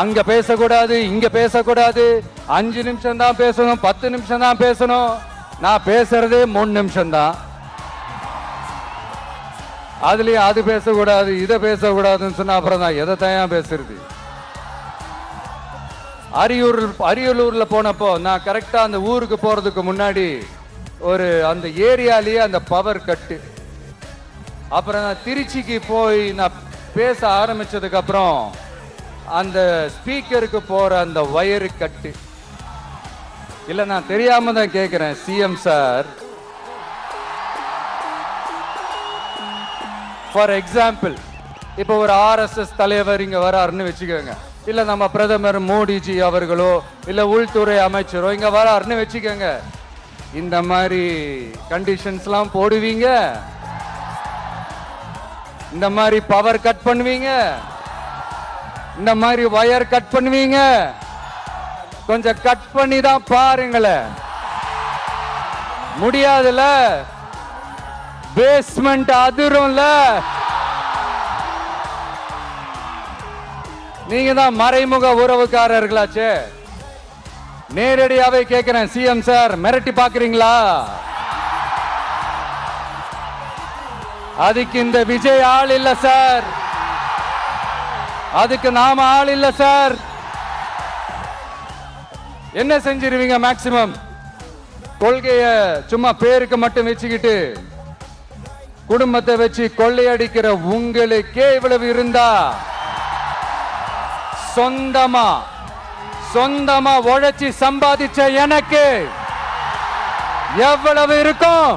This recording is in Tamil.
அங்க பேசக்கூடாது, இங்க பேசக்கூடாது, 5 நிமிஷம் தான் பேசணும், 10 நிமிஷம் தான் பேசணும். நான் பேசுறதே 3 நிமிஷம் தான். அதுலயும் அது பேசக்கூடாது, இதை பேசக்கூடாதுன்னு சொன்னா அப்புறம் நான் எதை தான் பேசுறது? அரியலூர்ல போனப்போ நான் கரெக்டா அந்த ஊருக்கு போறதுக்கு முன்னாடி ஒரு அந்த ஏரியாலேயே அந்த பவர் கட்டு. அப்புறம் நான் திருச்சிக்கு போய் நான் பேச ஆரம்பிச்சதுக்கு அப்புறம் அந்த ஸ்பீக்கருக்கு போற அந்த வயரு கட்டு. இல்ல நான் தெரியாம தான் கேட்கிறேன் சிஎம் சார். ஃபார் எக்ஸாம்பிள், இப்போ ஒரு ஆர்எஸ்எஸ் தலைவர் இங்க வராருன்னு வச்சுக்கோங்க, இல்ல நம்ம பிரதமர் மோடிஜி அவர்களோ இல்ல உள்துறை அமைச்சரோ இங்க வராருன்னு வச்சுக்கோங்க. இந்த மாதிரி கண்டிஷன்ஸ்லாம் போடுவீங்க, இந்த மாதிரி பவர் கட் பண்ணுவீங்க, இந்த மாதிரி வயர் கட் பண்ணுவீங்க. கொஞ்சம் கட் பண்ணி தான் பாருங்களேன். முடியாதுல, பேஸ்மெண்ட் அதிரும்ல. நீங்க தான் மறைமுக உறவுக்காரர்களாச்சே. நேரடியாவே கேட்கிறேன் சிஎம் சார், மிரட்டி பாக்குறீங்களா? அதுக்கு இந்த விஜய் ஆள் இல்ல சார், அதுக்கு நாம ஆள் இல்ல சார். என்ன செஞ்சிருவீங்க? மேக்சிமம் கொள்கைய சும்மா பேருக்கு மட்டும் வச்சுக்கிட்டு குடும்பத்தை வச்சு கொள்ளையடிக்கிற உங்களுக்கே இவ்வளவு இருந்தா, சொந்தமா உழைச்சி சம்பாதிச்ச எனக்கு எவ்வளவு இருக்கும்?